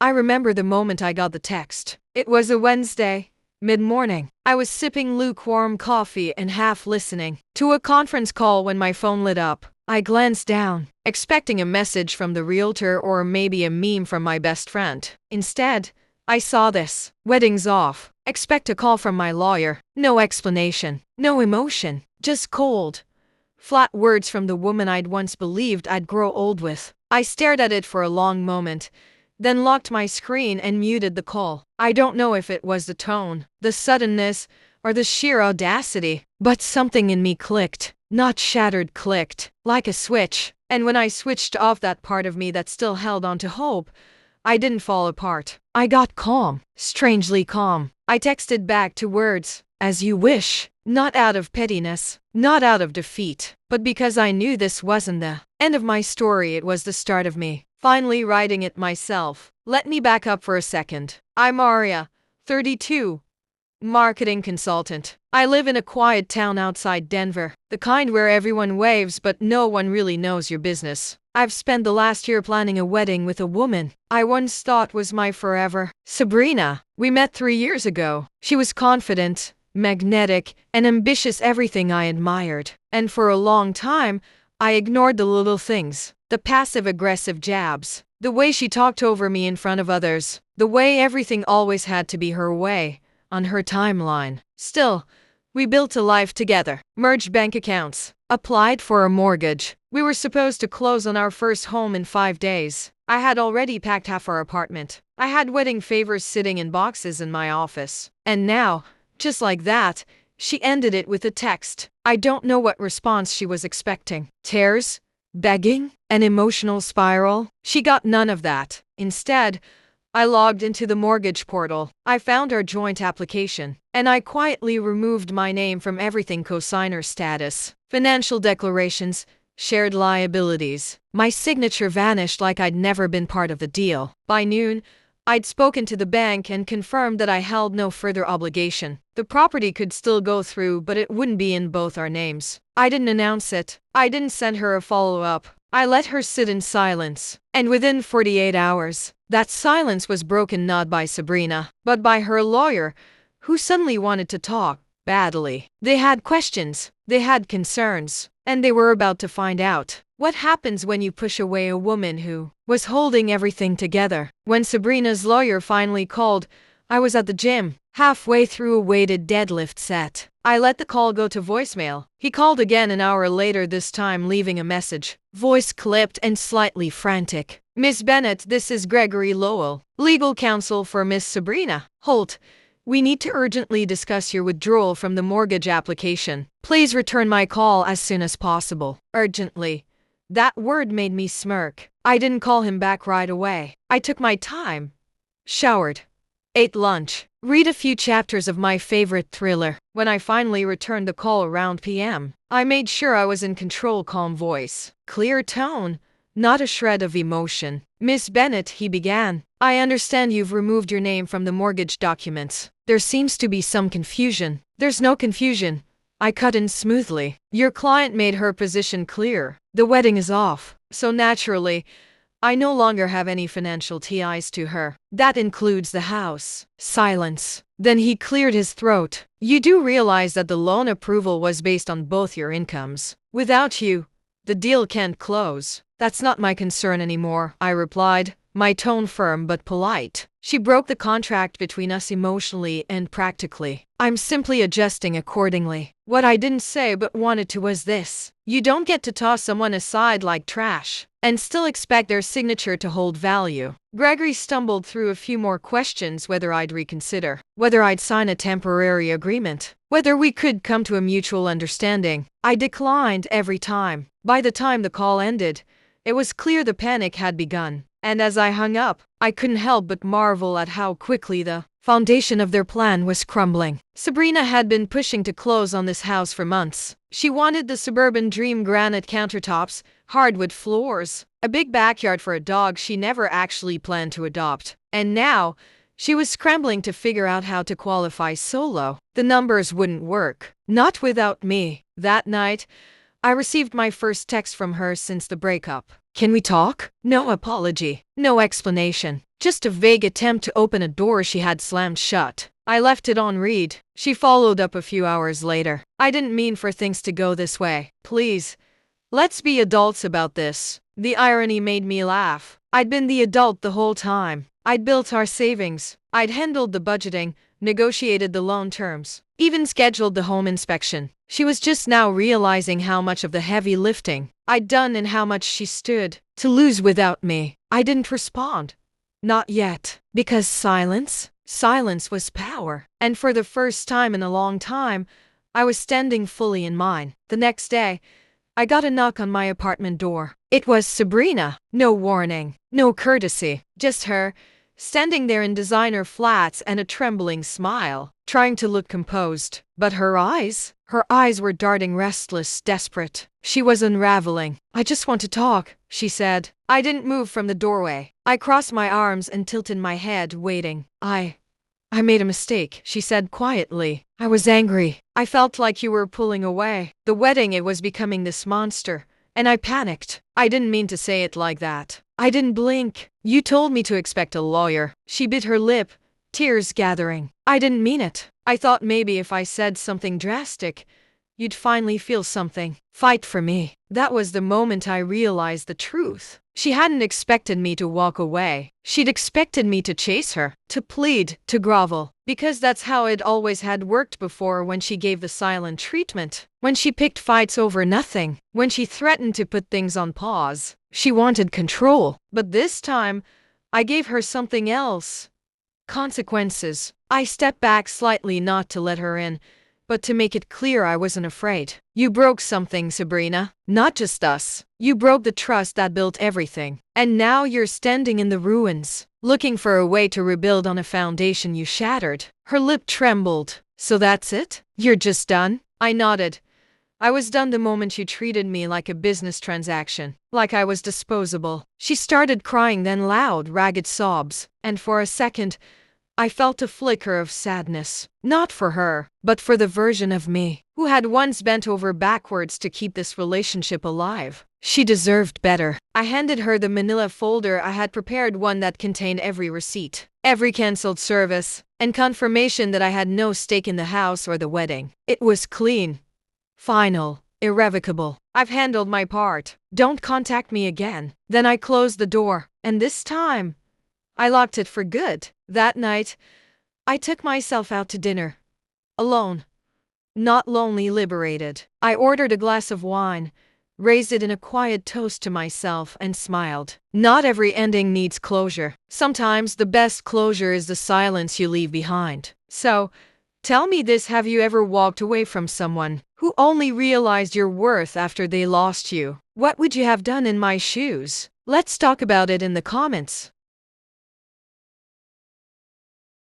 I remember the moment I got the text. It was a Wednesday, mid-morning. I was sipping lukewarm coffee and half listening to a conference call when my phone lit up. I glanced down, expecting a message from the realtor or maybe a meme from my best friend. Instead, I saw this. Wedding's off. Expect a call from my lawyer. No explanation. No emotion. Just cold, flat words from the woman I'd once believed I'd grow old with. I stared at it for a long moment, then locked my screen and muted the call. I don't know if it was the tone, the suddenness, or the sheer audacity, but something in me clicked. Not shattered, clicked, like a switch. And when I switched off that part of me that still held on to hope, I didn't fall apart. I got calm, strangely calm. I texted back 2 words, as you wish. Not out of pettiness, not out of defeat, but because I knew this wasn't the end of my story, it was the start of me finally writing it myself. Let me back up for a second. I'm Aria, 32, marketing consultant. I live in a quiet town outside Denver, the kind where everyone waves but no one really knows your business. I've spent the last year planning a wedding with a woman I once thought was my forever, Sabrina. We met 3 years ago. She was confident, magnetic, and ambitious, everything I admired. And for a long time, I ignored the little things, the passive-aggressive jabs, the way she talked over me in front of others, the way everything always had to be her way, on her timeline. Still, we built a life together, merged bank accounts, applied for a mortgage. We were supposed to close on our first home in 5 days. I had already packed half our apartment. I had wedding favors sitting in boxes in my office. And now, just like that, she ended it with a text. I don't know what response she was expecting. Tears? Begging? An emotional spiral? She got none of that. Instead, I logged into the mortgage portal. I found our joint application, and I quietly removed my name from everything: cosigner status, financial declarations, shared liabilities. My signature vanished like I'd never been part of the deal. By noon, I'd spoken to the bank and confirmed that I held no further obligation. The property could still go through, but it wouldn't be in both our names. I didn't announce it. I didn't send her a follow-up. I let her sit in silence. And within 48 hours, that silence was broken not by Sabrina, but by her lawyer, who suddenly wanted to talk, badly. They had questions, they had concerns, and they were about to find out. What happens when you push away a woman who was holding everything together? When Sabrina's lawyer finally called, I was at the gym, halfway through a weighted deadlift set. I let the call go to voicemail. He called again an hour later, this time leaving a message. Voice clipped and slightly frantic. Miss Bennett, this is Gregory Lowell, legal counsel for Miss Sabrina Holt. We need to urgently discuss your withdrawal from the mortgage application. Please return my call as soon as possible. Urgently. That word made me smirk. I didn't call him back right away. I took my time, showered, ate lunch, read a few chapters of my favorite thriller. When I finally returned the call around PM, I made sure I was in control. Calm voice, clear tone, not a shred of emotion. Miss Bennett, he began. I understand you've removed your name from the mortgage documents. There seems to be some confusion. There's no confusion, I cut in smoothly. Your client made her position clear. The wedding is off, so naturally, I no longer have any financial ties to her. That includes the house. Silence. Then he cleared his throat. You do realize that the loan approval was based on both your incomes. Without you, the deal can't close. That's not my concern anymore, I replied, my tone firm but polite. She broke the contract between us emotionally and practically. I'm simply adjusting accordingly. What I didn't say but wanted to was this. You don't get to toss someone aside like trash and still expect their signature to hold value. Gregory stumbled through a few more questions: whether I'd reconsider, whether I'd sign a temporary agreement, whether we could come to a mutual understanding. I declined every time. By the time the call ended, it was clear the panic had begun. And as I hung up, I couldn't help but marvel at how quickly the foundation of their plan was crumbling. Sabrina had been pushing to close on this house for months. She wanted the suburban dream: granite countertops, hardwood floors, a big backyard for a dog she never actually planned to adopt. And now, she was scrambling to figure out how to qualify solo. The numbers wouldn't work. Not without me. That night, I received my first text from her since the breakup. Can we talk? No apology, no explanation. Just a vague attempt to open a door she had slammed shut. I left it on read. She followed up a few hours later. I didn't mean for things to go this way. Please, let's be adults about this. The irony made me laugh. I'd been the adult the whole time. I'd built our savings. I'd handled the budgeting, negotiated the loan terms, even scheduled the home inspection. She was just now realizing how much of the heavy lifting I'd done and how much she stood to lose without me. I didn't respond. Not yet. Because silence was power. And for the first time in a long time, I was standing fully in mine. The next day, I got a knock on my apartment door. It was Sabrina. No warning, no courtesy, just her, standing there in designer flats and a trembling smile, trying to look composed. But her eyes were darting, restless, desperate. She was unraveling. I just want to talk, she said. I didn't move from the doorway. I crossed my arms and tilted my head, waiting. I made a mistake, she said quietly. I was angry. I felt like you were pulling away. The wedding, it was becoming this monster. And I panicked. I didn't mean to say it like that. I didn't blink. You told me to expect a lawyer. She bit her lip, tears gathering. I didn't mean it. I thought maybe if I said something drastic, you'd finally feel something. Fight for me. That was the moment I realized the truth. She hadn't expected me to walk away. She'd expected me to chase her, to plead, to grovel. Because that's how it always had worked before, when she gave the silent treatment, when she picked fights over nothing, when she threatened to put things on pause. She wanted control. But this time, I gave her something else. Consequences. I stepped back slightly, not to let her in, but to make it clear I wasn't afraid. You broke something, Sabrina. Not just us. You broke the trust that built everything. And now you're standing in the ruins, looking for a way to rebuild on a foundation you shattered. Her lip trembled. So that's it? You're just done? I nodded. I was done the moment you treated me like a business transaction, like I was disposable. She started crying, then loud, ragged sobs. And for a second, I felt a flicker of sadness. Not for her, but for the version of me who had once bent over backwards to keep this relationship alive. She deserved better. I handed her the manila folder I had prepared, one that contained every receipt, every canceled service, and confirmation that I had no stake in the house or the wedding. It was clean, final, irrevocable. I've handled my part. Don't contact me again. Then I closed the door, and this time, I locked it for good. That night, I took myself out to dinner. Alone. Not lonely, liberated. I ordered a glass of wine, raised it in a quiet toast to myself, and smiled. Not every ending needs closure. Sometimes the best closure is the silence you leave behind. So, tell me this: have you ever walked away from someone who only realized your worth after they lost you? What would you have done in my shoes? Let's talk about it in the comments.